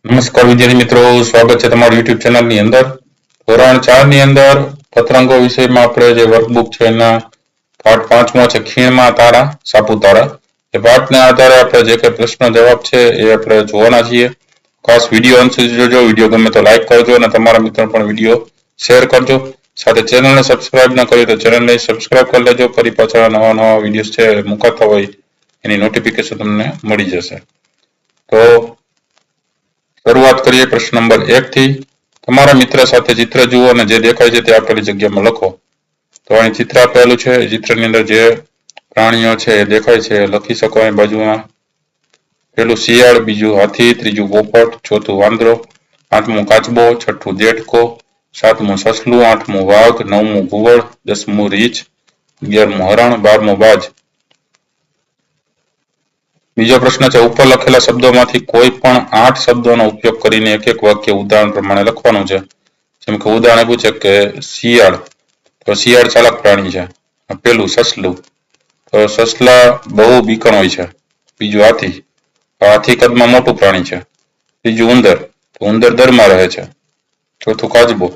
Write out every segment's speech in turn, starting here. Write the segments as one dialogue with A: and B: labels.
A: નમસ્કાર વિદ્યાર્થી મિત્રો, સ્વાગત છે તમારું યુટ્યુબ ચેનલની અંદર. ધોરણ 4 ની અંદર પતંગો વિષયમાં આપણે જે વર્કબુક છે એના પાઠ 5મો છે ખીણમાં તારા સાપુતારા. એ પાઠના આધારે આપણે જે કંઈ પ્રશ્ન જવાબ છે એ આપણે જોવાના છીએ. ખાસ વિડીયો અંત સુધી જોજો. વિડીયો ગમે તો લાઈક કરજો અને તમારા મિત્રો પણ વિડીયો શેર કરજો. સાથે ચેનલને સબસ્ક્રાઇબ ન કરી તો ચેનલને સબસ્ક્રાઇબ કરી લેજો. ફરી પાછા નવા વિડીયોઝ છે મુકાતા હોય એની નોટિફિકેશન તમને મળી જશે. તો શરૂઆત કરીએ પ્રશ્ન નંબર 1 થી. તમારા મિત્ર સાથે ચિત્ર જુઓ અને જે દેખાય છે તે આપેલી જગ્યામાં લખો. તો અહીં ચિત્ર આપેલું છે. ચિત્રની અંદર જે પ્રાણીઓ છે એ દેખાય છે લખી શકો અહીં બાજુમાં. પેલું શિયાળ, બીજું હાથી, ત્રીજું પોપટ, ચોથું વાંદરો, પાંચમું કાચબો, છઠ્ઠું દેડકો, સાતમું સસલું, આઠમું વાઘ, નવમું ઘુવડ, 10મું રીંછ, 11મું હરણ, 12મું બાજ. બીજો પ્રશ્ન છે ઉપર લખેલા શબ્દોમાંથી કોઈ પણ 8 શબ્દોનો ઉપયોગ કરીને એક વાક્ય ઉદાહરણ પ્રમાણે લખવાનું છે. જેમ કે ઉદાહરણ આપ્યું છે કે શિયાળ, તો શિયાળ ચાલાક પ્રાણી છે. પેલું સસલું, તો સસલા બહુ બીકણ હોય છે. બીજું હાથી, હાથી કદમાં મોટું પ્રાણી છે. ત્રીજું ઉંદર, તો ઉંદર દરમાં રહે છે. ચોથું કાચબો,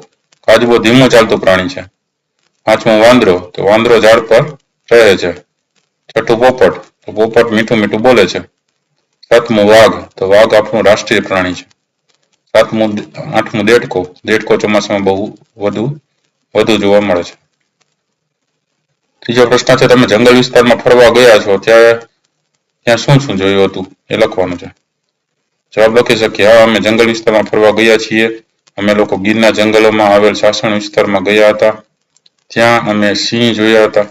A: કાચબો ધીમું ચાલતું પ્રાણી છે. પાંચમું વાંદરો, તો વાંદરો ઝાડ પર રહે છે. છઠ્ઠું પોપટ, તો પોપટ મીઠું મીઠું બોલે છે. સાતમું વાઘ, તો વાઘ આપણું રાષ્ટ્રીય પ્રાણી છે. આઠમું દેડકો, દેડકો ચોમાસામાં બહુ વધુ જોવા મળે છે. ત્રીજો પ્રશ્ન છે તમે જંગલ વિસ્તારમાં ફરવા ગયા છો ત્યાં શું શું જોયું હતું એ લખવાનું છે. જવાબ લખી શકીએ હા, અમે જંગલ વિસ્તારમાં ફરવા ગયા છીએ. અમે લોકો ગીરના જંગલોમાં આવેલ સાસણ વિસ્તારમાં ગયા હતા. ત્યાં અમે સિંહ જોયા હતા.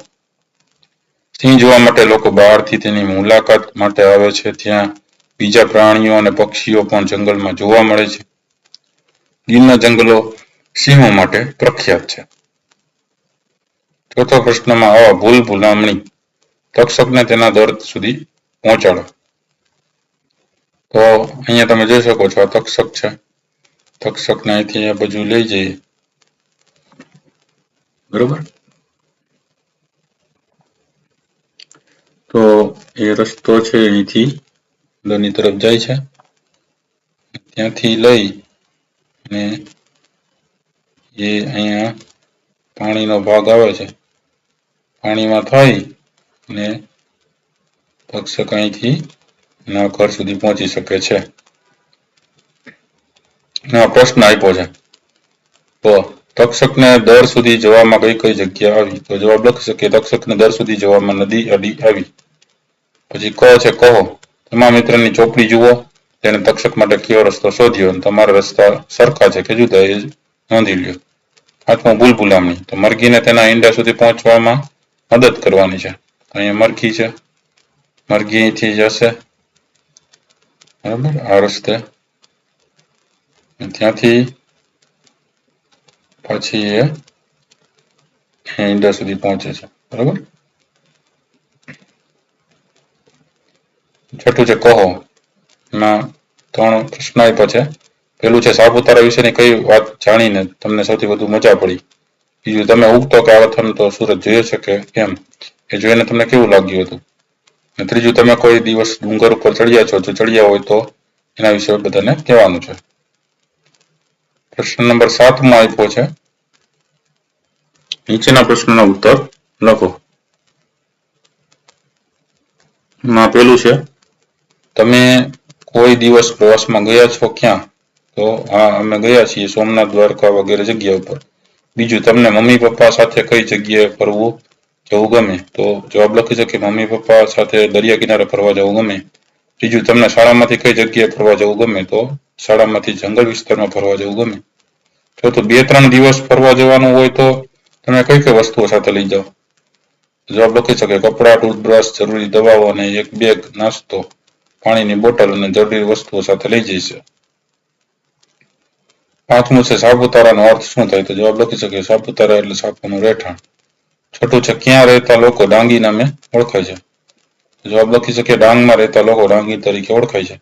A: સિંહ જોવા માટે લોકો બહારથી તેની મુલાકાત માટે આવે છે. ત્યાં બીજા પ્રાણીઓ અને પક્ષીઓ પણ જંગલમાં જોવા મળે છે. ગીરના જંગલો સિંહો માટે પ્રખ્યાત છે. ચોથો પ્રશ્નમાં ભૂલામણી, તક્ષકને તેના દર સુધી પહોંચાડો. તો અહીંયા તમે જોઈ શકો છો આ તક્ષક છે. તક્ષકને અહીંથી આ બાજુ લઈ જઈએ, બરોબર. તો એ રસ્તો છે અહીંથી અંદરની તરફ જાય છે. ત્યાંથી લઈ અને એ અહીંયા પાણીનો ભાગ આવે છે. પાણીમાં થઈ અને તક્ષક અહીંથી એના ઘર સુધી પહોંચી શકે છે. આ પ્રશ્ન આપ્યો છે તો તક્ષકને દર સુધી જવામાં કઈ કઈ જગ્યા આવી. તો જવાબ લખી શકીએ તક્ષકને દર સુધી જવામાં નદી અડી આવી. પછી છે કહો, તમારા મિત્રની ચોપડી જુઓ, તેને તક્ષક માટે કયો રસ્તો શોધ્યો અને તમારા રસ્તા સરખા છે કે જુદા એ નોંધી લ્યો. પાંચમું ભૂલામણી, તો મરઘીને તેના ઈંડા સુધી પહોંચવામાં મદદ કરવાની છે. અહીંયા મરઘી છે, મરઘી અહીંથી જશે બરાબર આ રસ્તે, ત્યાંથી પછી એ ઈંડા સુધી પહોંચે છે, બરાબર. છઠ્ઠું છે કહો, એમાં 3 પ્રશ્ન આપ્યા છે. પેલું છે સાપુતારા વિશેની કઈ વાત જાણીને તમને સૌથી વધુ મજા પડી. બીજું તમે ઉગતો કે આવથાનતો સૂરજ જોયો છે કે કેમ, એ જોઈને તમને કેવું લાગ્યું હતું. અને ત્રીજું તમે કોઈ દિવસ ડુંગર ઉપર ચડ્યા છો, જો ચડ્યા હોય તો એના વિશે બધાને કહેવાનું છે. પ્રશ્ન નંબર 7માં આપ્યો છે નીચેના પ્રશ્નોના ઉત્તર લખો. એમાં પેલું છે તમે કોઈ દિવસ પ્રવાસમાં ગયા છો ક્યાં. તો અમે ગયા છીએ સોમનાથ, દ્વારકા વગેરે જગ્યા ઉપર. બીજું તમને મમ્મી પપ્પા સાથે કઈ જગ્યાએ ફરવું જવું ગમે. તો જવાબ લખી શકીએ મમ્મી પપ્પા સાથે દરિયા કિનારે ફરવા જવું ગમે. ત્રીજું તમને શાળામાંથી કઈ જગ્યાએ ફરવા જવું ગમે. તો શાળામાંથી જંગલ વિસ્તારમાં ફરવા જવું ગમે. ચોથું 2-3 દિવસ ફરવા જવાનું હોય તો તમે કઈ કઈ વસ્તુઓ સાથે લઈ જાઓ. જવાબ લખી શકે કપડાં, ટૂથબ્રશ, જરૂરી દવાઓ અને એક બેગ નાસ્તો, પાણીની બોટલ અને જરૂરી વસ્તુઓ સાથે લઈ જઈશે. પાંચમું છે સાપુતારાનો અર્થ શું થાય. તો જવાબ લખી શકે સાપુતારા એટલે સાપોનું રહેઠાણ. છઠ્ઠું છે ક્યાં રહેતા લોકો ડાંગી નામે ઓળખાય છે. જવાબ લખી શકે ડાંગમાં રહેતા લોકો ડાંગી તરીકે ઓળખાય છે.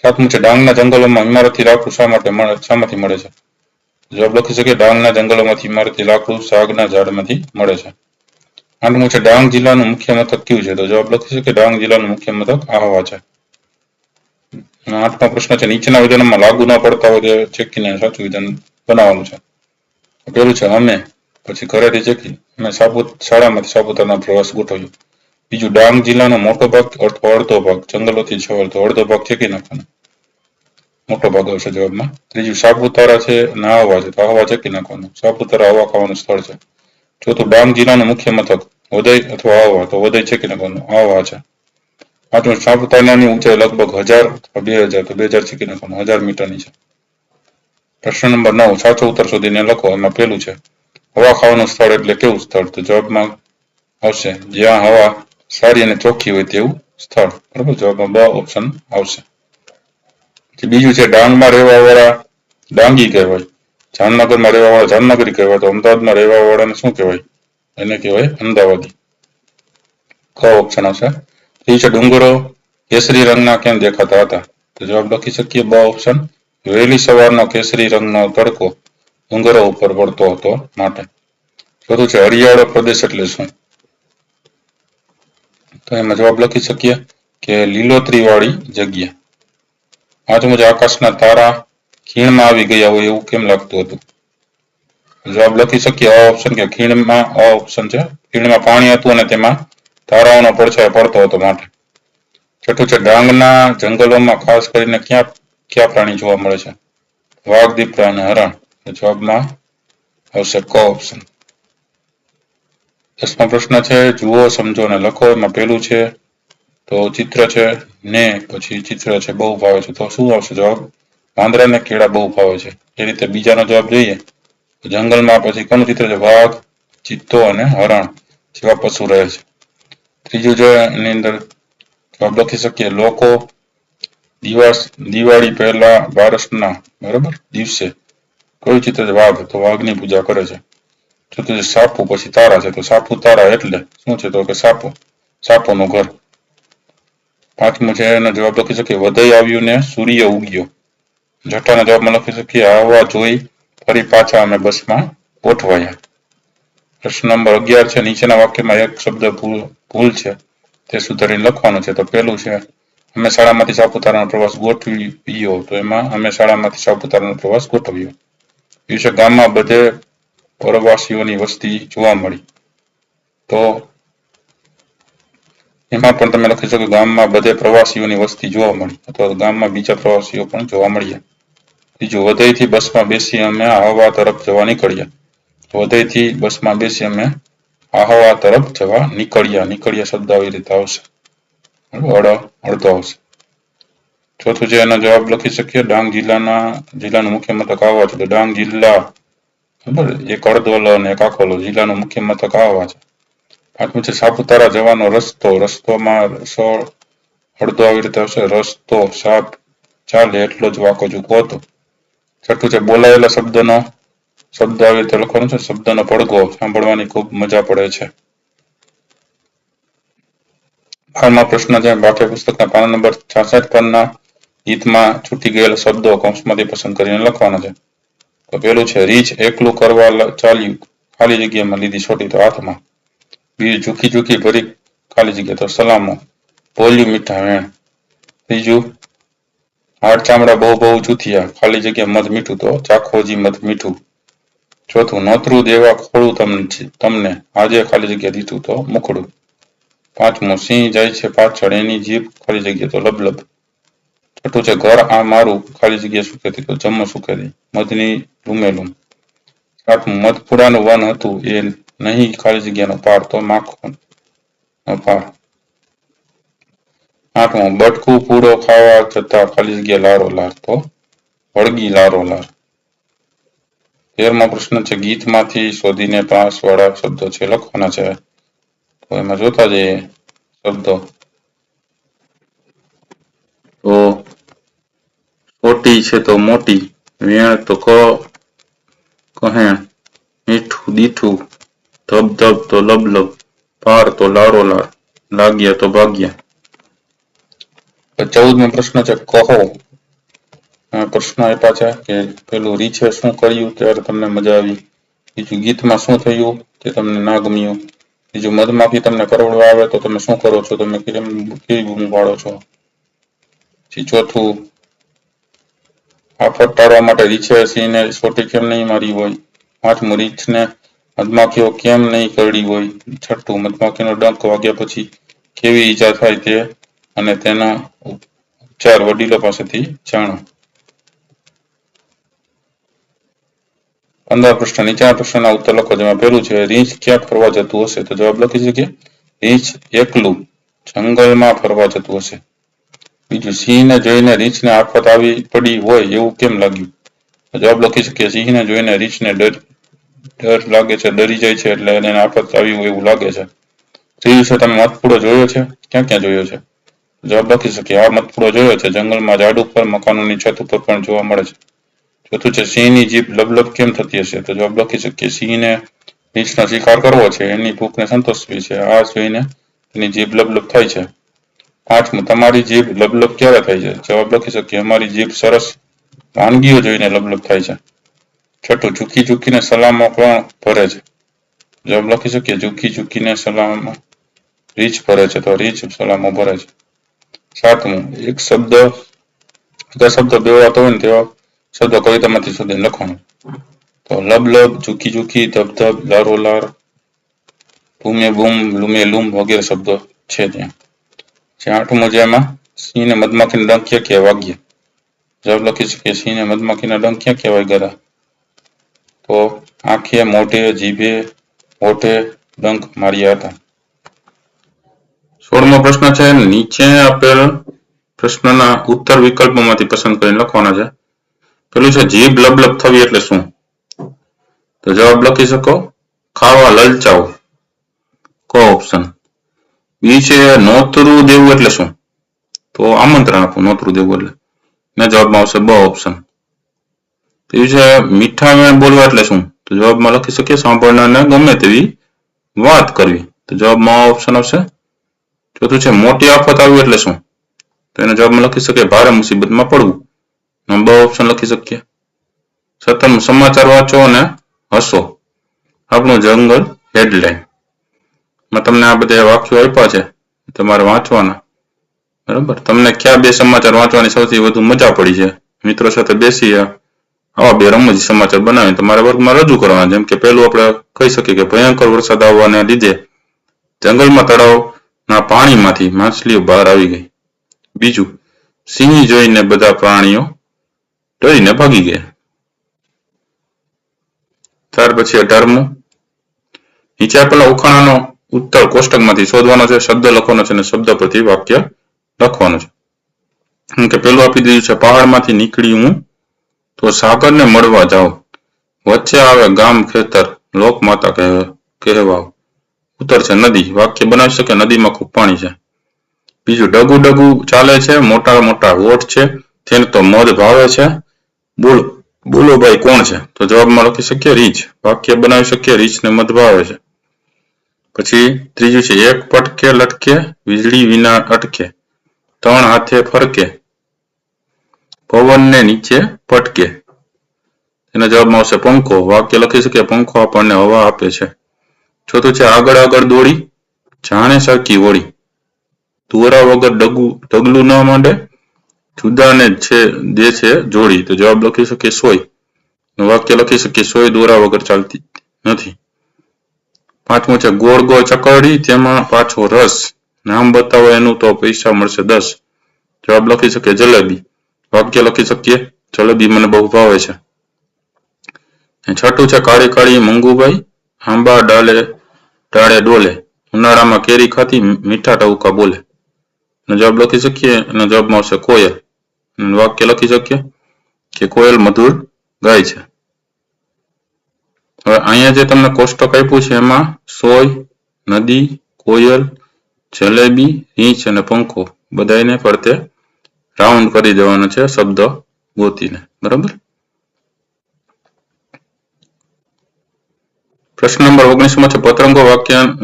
A: સાતમું છે ડાંગના જંગલોમાં ઇમારતી લાકડું શામાંથી મળે છે. જવાબ લખી શકે ડાંગના જંગલોમાંથી ઇમારતી લાકડું સાગના ઝાડમાંથી મળે છે. આઠમું છે ડાંગ જિલ્લાનું મુખ્ય મથક કયું છે. તો જવાબ લખી શકે ડાંગ જિલ્લાનું મુખ્ય મથક આહવા છે. 8મો પ્રશ્ન છે નીચેના વિધાનમાં લાગુ ન પડતા હોય તે ચેકીને સાચું વિધાન બનાવવાનું છે. પેલું છે અમે, પછી ઘરેથી ચેકી અમે શાળામાંથી સાપુતારાનો પ્રવાસ ગોઠવ્યો. બીજું ડાંગ જિલ્લાનો મોટો ભાગ અથવા અડધો ભાગ જંગલોથી છવાયેલો, તો અડધો ભાગ ચેકી નાખવાનો, મોટો ભાગ આવશે જવાબમાં. ત્રીજું સાપુતારા છે અને આહવા છે, તો આહવા ચેકી નાખવાનું, સાપુતારા હવા ખાવાનું સ્થળ છે. ચોથું ડાંગ જિલ્લાનું મુખ્ય મથક વઘઈ અથવા આહવા, તો વઘઈ ચેકી નાખવાનું, આહવા છે. પાંચમું સાપુતારાની ઊંચાઈ લગભગ 1000 અથવા 2000, તો 2000 ચેકી નાખવાનું, 1000 મીટરની છે. પ્રશ્ન નંબર 9 સાચો ઉત્તર શોધીને લખો. એમાં પેલું છે હવા ખાવાનું સ્થળ એટલે કેવું સ્થળ, તો જવાબમાં આવશે જ્યાં હવા સારી અને ચોખ્ખી હોય તેવું સ્થળ. બરાબર, જવાબમાં બ ઓપ્શન આવશે. બીજું છે ડાંગમાં રહેવા વાળા ડાંગી કહેવાય, જામનગરમાં રહેવા વાળા જામનગરી કહેવાય, તો અમદાવાદમાં રહેવા વાળાને શું કહેવાય, એને કહેવાય અમદાવાદી. ક ઓપ્શન આવશે. ત્રીજું છે ડુંગરો કેસરી રંગના કેમ દેખાતા હતા, તો જવાબ લખી શકીએ બ ઓપ્શન, વહેલી સવારનો કેસરી રંગનો તડકો ડુંગરો ઉપર પડતો હતો માટે. ચોથું છે હરિયાળો પ્રદેશ એટલે શું, તો એમાં જવાબ લખી શકીએ કે લીલોતરી વાળી જગ્યા. પાંચમું છે આકાશના તારા ખીણમાં આવી ગયા હોય એવું કેમ લાગતું હતું, જવાબ લખી શકીએ અ ઓપ્શન, કે ખીણમાં અ ઓપ્શન છે, ખીણમાં પાણી હતું અને તેમાં તારાઓનો પડછાયો પડતો હતો માટે. છઠ્ઠું છે ડાંગના જંગલોમાં ખાસ કરીને કયા પ્રાણી જોવા મળે છે, વાઘ, દીપડા અને હરણ, જવાબમાં આવશે ક ઓપ્શન. 10મો પ્રશ્ન છે જુઓ, સમજો અને લખો. એમાં પેલું છે તો ચિત્ર છે ને પછી ચિત્ર છે બહુ ભાવે છે, તો શું આવશે જવાબ, વાંદરાને કેળા બહુ ભાવે છે. એ રીતે બીજાનો જવાબ જોઈએ તો જંગલમાં પછી કોનું ચિત્ર છે, વાઘ, ચિત્તો અને હરણ જેવા પશુ રહે છે. ત્રીજું છે એની અંદર જવાબ લખી શકીએ લોકો દિવાળી પહેલા બારસના બરાબર દિવસે કયું ચિત્ર છે, વાઘ, તો વાઘની પૂજા કરે છે. ચોથું છે સાપુ પછી તારા છે, તો સાપુતારા એટલે શું છે, તો કે સાપોનું ઘર. પાંચમું છે એનો જવાબ લખી શકીએ વઘઈ આવ્યું ને સૂર્ય ઉગ્યો. છઠ્ઠાના જવાબમાં લખી શકીએ આહવા જોઈ ફરી પાછા અમે બસમાં ગોઠવાયા. પ્રશ્ન નંબર 11 છે નીચેના વાક્યમાં એક શબ્દ ભૂલ છે તે સુધારીને લખવાનું છે. તો પેલું છે અમે શાળામાંથી સાપુતારાનો પ્રવાસ ગોઠવ્યો, તો એમાં અમે શાળામાંથી સાપુતારાનો પ્રવાસ ગોઠવ્યો. બીજું છે ગામમાં બધે પ્રવાસીઓની વસ્તી જોવા મળી, તો એમાં પણ તમે લખી શકો ગામમાં બધે પ્રવાસીઓની વસ્તી જોવા મળી, અથવા ગામમાં બીજા પ્રવાસીઓ પણ જોવા મળ્યા. બીજું વઘઈથી બસમાં બેસી અમે આહવા તરફ જવા નીકળ્યા, વઘઈથી બસમાં બેસી અમે આહવા તરફ જવા નીકળ્યા શબ્દ આવી રીતે આવશે, અડધો આવશે. ચોથું છે એનો જવાબ લખી શકીએ ડાંગ જિલ્લાનું મુખ્ય મથક આહવા છે, તો ડાંગ જિલ્લા બરાબર, એક અડધો લ અને એક આખો લ, જિલ્લાનું મુખ્ય મથક આહવા છે. પાંચમું છે સાપુતારા જવાનો રસ્તોમાં અડધો આવી રીતે આવશે, રસ્તો સાપ ચાલે એટલો જ વાંકો ઝૂકો હતો. છઠ્ઠું છે બોલાયેલા શબ્દ આવી રીતે લખવાનો છે, શબ્દનો પડઘો સાંભળવાની ખૂબ મજા પડે છે. 12મો પ્રશ્ન છે પાઠ્યપુસ્તકના પાના નંબર 66 પરના ગીતમાં છૂટી ગયેલા શબ્દો કૌંસમાંથી પસંદ કરીને લખવાના છે. તો પેલું છે રીંછ એકલું કરવા ચાલ્યું, ખાલી જગ્યામાં લીધી છોટી, તો હાથમાં. બીજું ઝૂકી ઝૂકી ભરી ખાલી જગ્યા, તો સલામો, બોલ્યું મીઠા વેણ. ત્રીજું હાડ ચામડા બહુ બહુ જૂથિયા, ખાલી જગ્યા મધ મીઠું, તો ચાખોજી મધ મીઠું. ચોથું નોતરું દેવા ખોળું તમને આજે ખાલી જગ્યા દીધું, તો મુખડું. પાંચમું સિંહ જાય છે પાછળ એની જીભ ખાલી જગ્યા, તો લબલબ. છઠ્ઠું છે ઘર આ મારું ખાલી જગ્યા સુખેથી, તો જમ્મુ સુખેથી, મધની લૂમેલું. સાતમું મધપુડાનું વન હતું એ નહીં ખાલી જગ્યાનો પાર, તો માખણ પાર. આઠમું બટકું પૂડો ખાવા જતા ખાલી જગ્યા લારો લાર, તો વળગી લારો લાર. 13મો પ્રશ્ન છે ગીતમાંથી શોધીને પાસ વાળા શબ્દો છે લખવાના છે. તો એમાં જોતા જઈએ શબ્દો. તો છોટી છે તો મોટી, વેણ તો કહેણ, મીઠું દીઠું, ધબ ધબ તો લબલબ, પાર તો લારો લાર, લાગ્યા તો ભાગ્યા. 14મો પ્રશ્ન છે કહો. પ્રશ્ન આપ્યા છે કે પેલું રીછે શું કર્યું ત્યારે તમને મજા આવી, બીજું ગીતમાં શું થયું તે તમને ના ગમ્યું, બીજું મધમાખી તમને કરડવા આવે તો તમે શું કરો છો, તમે કેવી બૂમ પાડો છો. પછી ચોથું આફત ટાળવા માટે રીંછે સિંહને સોટી કેમ નહીં મારી હોય? 8મું, રીંછને મધમાખીઓ કેમ નહીં કરડી હોય? 6, મધમાખીનો ડંખ વાગ્યા પછી કેવી ઈજા થાય તે અને તેના ઉપચાર વડીલો પાસેથી જાણો. 15 પ્રશ્ન. નીચેના પ્રશ્નના ઉત્તર લખો. જેમાં પહેલું છે રીંછ ક્યાંક ફરવા જતું હશે? તો જવાબ લખી શકીએ રીંછ એકલું જંગલમાં ફરવા જતું હશે. બીજું, સિંહને જોઈને રીંછને આફત આવી પડી હોય એવું કેમ લાગ્યું? તો જવાબ લખી શકીએ સિંહને જોઈને રીંછને ડર લાગે છે, ડરી જાય છે, એટલે એને આફત આવી હોય એવું લાગે છે. ત્રીજું છે તમે મધપૂડો જોયો છે? ક્યાં ક્યાં જોયો છે? જવાબ લખી શકીએ આ મધપૂડો જોયો છે જંગલમાં, ઝાડ ઉપર, મકાનોની છત ઉપર પણ જોવા મળે છે. ચોથું છે સિંહની જીભ લબલબ કેમ થતી હશે? તો જવાબ લખી શકીએ સિંહને રીંછનો શિકાર કરવો છે, એની ભૂખને સંતોષવી છે, આ જોઈને એની જીભ લબલબ થાય છે. 5મું, તમારી જીભ લબલબ ક્યારે થાય છે? જવાબ લખી શકીએ અમારી જીભ સરસ વાનગીઓ જોઈને લબલબ થાય છે. 6, ઝૂકી ઝૂકીને સલામો કોણ ભરે છે? જવાબ લખી શકીએ ઝૂકી ઝૂકીને સલામો રીંછ ભરે છે, તો રીંછ સલામો ભરે છે. 7મું, એક શબ્દ બેવડાતો હોય ને તેવા શબ્દ કવિતામાંથી શોધીને લખવાનું. તો લબ, ઝૂકી ઝૂકી, ધબ, લારો લાર, બૂમે બૂમ, લૂમે લૂમ વગેરે શબ્દો છે ત્યાં. 8મું, જેમાં સિંહને મધમાખીના ડંખ ક્યાં ક્યાં વાગ્યા? જવાબ લખી શકીએ સિંહને મધમાખીના ડંખ ક્યાં ક્યાં વાગ્યા? તો આંખે, મોઢે, જીભે, હોઠે ડંખ માર્યા હતા. 16મો પ્રશ્ન છે નીચે આપેલ પ્રશ્નના ઉત્તર વિકલ્પોમાંથી પસંદ કરીને લખવાના છે. પેલું છે જીભ લબલબ થવી એટલે શું? તો જવાબ લખી શકો ખાવા લલચાવ, કો ઓપ્શન. બી છે નોતરું દેવું એટલે શું? તો આમંત્રણ આપવું, નોતરું દેવું એટલે. ને જવાબમાં આવશે બ ઓપ્શન. ત્રીજું છે મીઠા બોલવા એટલે શું? તો જવાબમાં લખી શકીએ સાંભળનારને ગમે તેવી વાત કરવી, તો જવાબમાં ઓપ્શન આવશે. ચોથું છે મોટી આફત આવી એટલે શું? તો એના જવાબમાં લખી શકીએ ભારે મુસીબતમાં પડવું, બ ઓપ્શન લખી શકીએ. 17મું, સમાચાર વાંચો અને હસો, આપણું જંગલ હેડલાઇન. માં તમને આ બધા વાક્યો આપ્યા છે તમારે વાંચવાના, બરાબર. તમને કયા બે સમાચાર વાંચવાની સૌથી વધુ મજા પડી છે? મિત્રો સાથે બેસી આવા બે રમૂજી સમાચાર બનાવી તમારા વર્ગમાં રજૂ કરવાના. જેમ કે પહેલું આપણે કહી શકીએ કે ભયંકર વરસાદ આવવાને લીધે જંગલમાં તળાવના પાણીમાંથી માછલીઓ બહાર આવી ગઈ. બીજું, સિંહ જોઈને બધા પ્રાણીઓ ડરીને ભાગી ગયા. ત્યાર પછી 18મું, નીચે આપેલા ઉખાણાનો ઉત્તર કોષ્ટકમાંથી શોધવાનો છે, શબ્દ લખવાનો છે અને શબ્દ પરથી વાક્ય લખવાનું છે. કે પેલું આપી દીધું છે પહાડમાંથી નીકળી હું તો સાગરને મળવા જાઉં, વચ્ચે આવે ગામ ખેતર, લોક માતા કહેવાવ. ઉત્તર છે નદી, વાક્ય બનાવી શકે નદીમાં ખૂબ પાણી છે. બીજું, ડગુ ડગુ ચાલે છે, મોટા મોટા હોઠ છે, તેને તો મધ ભાવે છે, બોલો ભાઈ કોણ છે? તો જવાબમાં લખી શકીએ રીંછ, વાક્ય બનાવી શકીએ રીંછને મધ ભાવે છે. પછી ત્રીજું છે એક પટકે લટકે, વીજળી વિના અટકે, 3 હાથે ફરકે, પવનને નીચે પટકે. એના જવાબમાં આવશે પંખો, વાક્ય લખી શકીએ પંખો આપણને હવા આપે છે. ચોથું છે આગળ આગળ દોડી, જાણે સરકી વળી, દોરા વગર ડગલું ન માંડે, જુદાને દે છે જોડી. તો જવાબ લખી શકીએ સોય, વાક્ય લખી શકીએ સોય દોરા વગર ચાલતી નથી. 5મું છે ગોળ ગોળ ચકરડી, તેમાં પાછો રસ, નામ બતાવો એનું તો પૈસા મળશે 10. જવાબ લખી શકીએ જલેબી, વાક્ય લખી શકીએ જલેબી મને બહુ ભાવે છે. 6 છે કાળી કાળી મંગુબાઈ, આંબા ડાળે ડોલે, ઉનાળામાં કેરી ખાતી, મીઠા ટવકા બોલે. જવાબ લખી શકીએ એનો જવાબમાં આવશે કોયલ, વાક્ય લખી શકીએ કે કોયલ મધુર ગાય છે. હવે અહીંયા જે તમને કોષ્ટક આપ્યું છે એમાં સોય, નદી, કોયલ, જલેબી, રીંછ અને પંખો બધાને ફરતે રાઉન્ડ કરી દેવાનો છે શબ્દ ગોતીને, બરાબર. પ્રશ્ન નંબર 19 છે પતંગો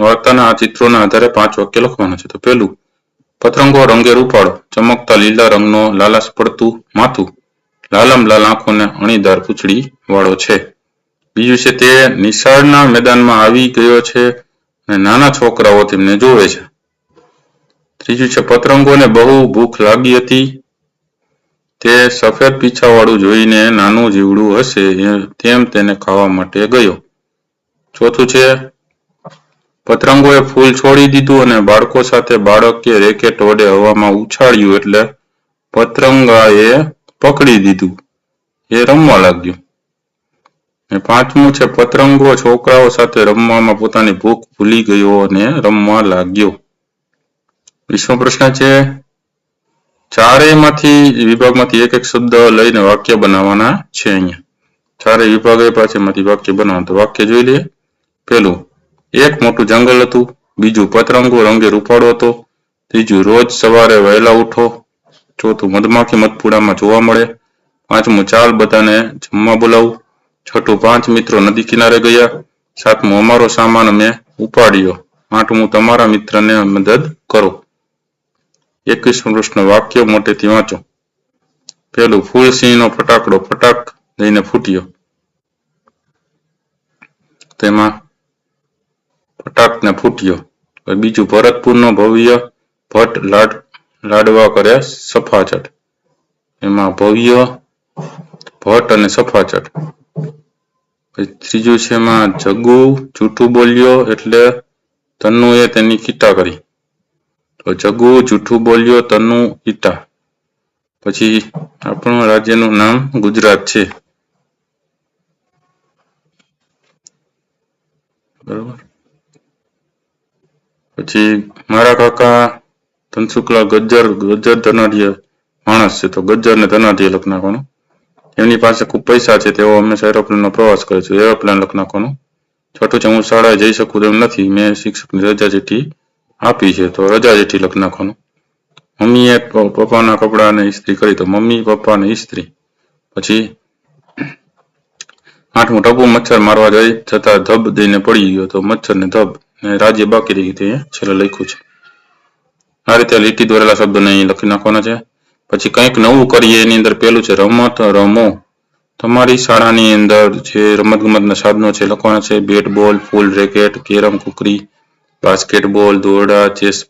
A: વાર્તાના આ ચિત્રોના આધારે 5 વાક્ય લખવાના છે. તો પહેલું, પતંગો રંગે રૂપાળો, ચમકતા લીલા રંગનો લાલાશ પડતું માથું, લાલમ લાલ આંખોને અણીદાર પૂંછડી વાળો છે. બીજું છે તે નિશાળના મેદાનમાં આવી ગયો છે અને નાના છોકરાઓ તેમને જોવે છે. ત્રીજું છે પતંગોને બહુ ભૂખ લાગી હતી, તે સફેદ પીછાવાળું જોઈને નાનું જીવડું હશે તેમ તેને ખાવા માટે ગયો. ચોથું છે પતંગોએ ફૂલ છોડી દીધું અને બાળકો સાથે બાળકે રેકેટ વડે હવામાં ઉછાળ્યું એટલે પતંગાએ પકડી દીધું. એ રમવા લાગ્યું. અને પાંચમું છે પતંગો છોકરાઓ સાથે રમવામાં પોતાની ભૂખ ભૂલી ગયો અને રમવા લાગ્યો. 20મો પ્રશ્ન છે ચારેયમાંથી વિભાગમાંથી એક એક શબ્દ લઈને વાક્ય બનાવવાના છે. અહીંયા ચારેય વિભાગ પાસેમાંથી વાક્ય બનાવવાનું. તો વાક્ય જોઈ લઈએ. પહેલું, એક મોટું જંગલ હતું. બીજું, પતંગો રંગે રૂપાળો હતો. ત્રીજું, રોજ સવારે વહેલા ઉઠો. ચોથું, મધમાખી મધપુડામાં જોવા મળે. પાંચમું, ચાલ બધાને જમવા બોલાવું. છઠ્ઠું, 5 મિત્રો નદી કિનારે ગયા. સાતમું, અમારો સામાન અમે ઉપાડ્યો. આઠમું, તમારા મિત્રને મદદ કરો. 21મો પ્રશ્ન વાક્ય મોટેથી વાંચો. પહેલું, ફૂલસિંહનો ફટાકડો ફટાક દઈને ફૂટ્યો. તેમાં ફટાકને ફૂટ્યો. બીજું, ભરતપુરનો ભવ્ય ભટ્ટ લાડવા કરે સફાચટ. એમાં ભવ્ય ભટ્ટ અને સફાચટ. ત્રીજું છે એમાં જગ્ગુ જૂઠું બોલ્યો એટલે તન્નુએ તેની કીટા કરી. તો જગ્ગુ જૂઠું બોલ્યો તન્નુ ઈટા. પછી આપણું રાજ્યનું નામ ગુજરાત છે. બરોબર. પછી મારા કાકા ધનસુખલાલ ગજ્જર ધનાઢ્ય માણસ છે. તો ગજ્જર ને ધનાઢ્ય લખી નાખવાનું. એમની પાસે ખૂબ પૈસા છે. તેઓ હંમેશા એરોપ્લેનનો પ્રવાસ કરે છે. એરોપ્લેન લખી નાખવાનું. છઠ્ઠું છે હું શાળાએ જઈ શકું તેમ નથી. મેં શિક્ષકની રજા ચિઠ્ઠી આપી છે. તો રજા ચિઠ્ઠી લખી નાખવાનું. મમ્મીએ પપ્પાના કપડાને ઇસ્ત્રી કરી. તો મમ્મી પપ્પાને ઇસ્ત્રી. પછી આઠમું, ટપુ મચ્છર મારવા જતા ધબ દઈને પડી ગયો. તો મચ્છર ને ધબ ને રાજ્ય બાકી રહી ગયું. તે છેલ્લે લખ્યું છે. આ રીતે લીટી દોરેલા શબ્દોને અહીં લખી નાખવાના છે. પછી કંઈક નવું કરીએ એની અંદર પહેલું છે રમત રમો. તમારી શાળાની અંદર જે રમતગમતના સાધનો છે લખવાના છે. બેટ બોલ, ફૂલ રેકેટ, કેરમ કુકરી, બાસ્કેટબોલ, દોરડા, ચેસ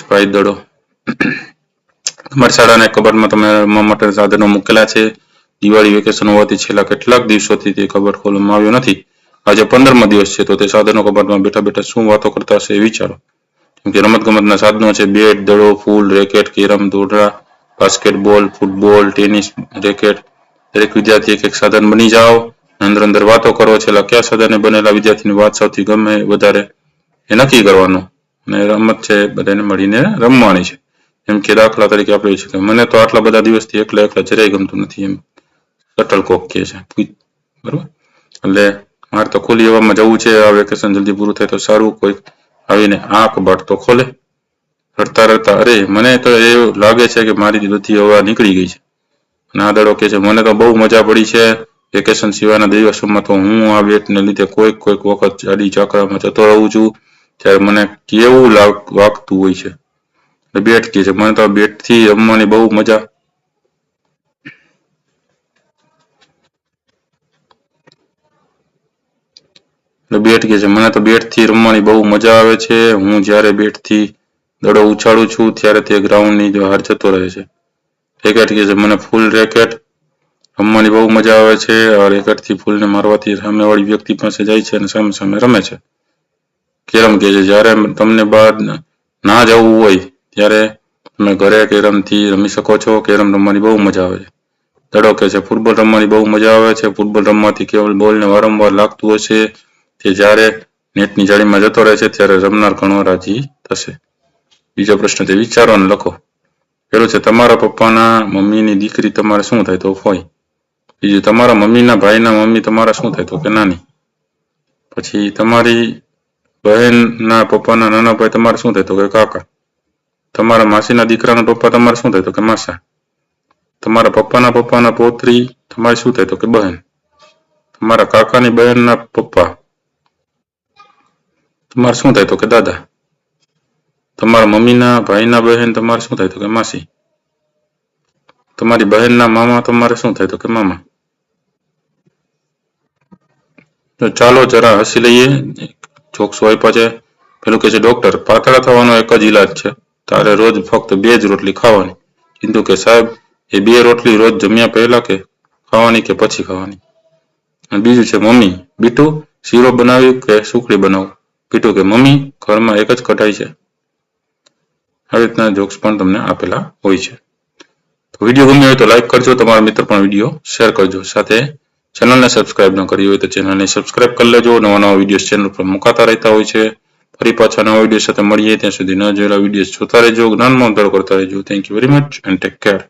A: પાઈ દડો. તમારી શાળાના કબાટમાં તમે રમવા માટે સાધનો મૂકેલા છે. દિવાળી વેકેશન હોવાથી છેલ્લા કેટલાક દિવસોથી તે કબાટ ખોલવામાં આવ્યો નથી. આજે 15મો દિવસ છે. તો તે સાધનો કબાટમાં બેઠા બેઠા શું વાતો કરતા હશે એ વિચારો. કેમ કે રમતગમતના સાધનો છે બેટ, દડો, ફૂલ, રેકેટ, કેરમ, દોરડા, બાસ્કેટબોલ, ફૂટબોલ, ટેનિસ રેકેટ. દરેક વિદ્યાર્થી એક સાધન બની જાઓ. અંદર વાતો કરો. છેલ્લા કયા સાધને બનેલા વિદ્યાર્થીની વાત સૌથી ગમે વધારે એ નક્કી કરવાનું. અને રમત છે બધાને મળીને રમવાની છે. એમ કે દાખલા તરીકે આપણે છે કે મને તો આટલા બધા દિવસથી એકલા જરાય ગમતું નથી. એમ શટલકોક કહે છે. બરોબર. એટલે મારે તો ખુલ્લી હવામાં જવું છે. આ વેકેશન જલ્દી પૂરું થાય તો સારું. કોઈ આવીને આ કબાટ તો ખોલે. રડતા અરે મને તો એવું લાગે છે કે મારી બધી હવા નીકળી ગઈ છે. અને આ દડો કે છે મને તો બહુ મજા પડી છે. વેકેશન સિવાયના દિવસોમાં તો હું આ બેટને લીધે કોઈક વખત જાડી ચાકરામાં જતો રહું છું. ત્યારે મને કેવું વાગતું હોય છે. બેટ કે છે મને તો બેટથી રમવાની બહુ મજા. બેટ કે છે મને તો બેટથી રમવાની બહુ મજા આવે છે. હું જ્યારે બેટથી દડો ઉછાળું છું ત્યારે તે ગ્રાઉન્ડની બહાર જતો રહે છે. રેકેટ કે છે મને ફૂલ રેકેટ રમવાની બહુ મજા આવે છે. આ રેકેટથી ફૂલને મારવાથી સામેવાળી વ્યક્તિ પાસે જાય છે અને સામે રમે છે. કેરમ કે છે જ્યારે તમને બહાર ના જવું હોય ત્યારે તમે ઘરે કેરમથી રમી શકો છો. કેરમ રમવાની બહુ મજા આવે છે. દડો કે છે ફૂટબોલ રમવાની બહુ મજા આવે છે. ફૂટબોલ રમવાથી કેવળ બોલને વારંવાર લાગતું હશે તે જ્યારે નેટની જાળીમાં જતો રહે છે ત્યારે રમનાર ઘણો રાજી થશે. બીજો પ્રશ્ન છે વિચારો અને લખો. પેલું છે તમારા પપ્પાના મમ્મીની દીકરી તમારે શું થાય? તો ફોઈ. બીજું તમારા મમ્મીના ભાઈના મમ્મી તમારા શું થાય? તો કે નાની. પછી તમારી બહેનના પપ્પાના નાના ભાઈ તમારે શું થાય? તો કે કાકા. તમારા માસીના દીકરાના પપ્પા તમારે શું થાય? તો કે માસા. તમારા પપ્પાના પૌત્રી તમારે શું થાય? તો કે બહેન. તમારા કાકાની બહેનના પપ્પા તમારે શું થાય? તો કે દાદા. તમારા મમ્મીના ભાઈના બહેન તમારે શું થાય? તો કે માસી. તમારી બહેનના મામા તમારે શું થાય? તો કે મામા. તો ચાલો જરા હસી લઈએ. જોક્સ આપ્યા છે. પેલું કે છે ડોક્ટર પાતળા થવાનો એક જ ઈલાજ છે. તારે રોજ ફક્ત 2 જ રોટલી ખાવાની. ચિંટુ કે સાહેબ એ 2 રોટલી રોજ જમ્યા પહેલા કે ખાવાની કે પછી ખાવાની? અને બીજું છે મમ્મી બીટુ શીરો બનાવી કે સુખડી બનાવું? બીટુ કે મમ્મી ઘરમાં એક જ કઢાઈ છે. આવી રીતના જોક્સ પણ તમને આપેલા હોય છે. તો વિડીયો ગમ્યો હોય તો લાઈક કરજો, તમારા મિત્ર પણ વિડીયો શેર કરજો. સાથે ચેનલને સબસ્ક્રાઇબ ન કરી હોય તો ચેનલને સબસ્ક્રાઇબ કરી લેજો. નવા વિડીયો ચેનલ પર મુકાતા રહેતા હોય છે. ફરી પાછા નવા વિડીયો સાથે મળીએ. ત્યાં સુધી ન જોયેલા વિડીયો જોતા રહેજો, જ્ઞાનમાં વધારો કરતા રહેજો. Thank you very much and take care.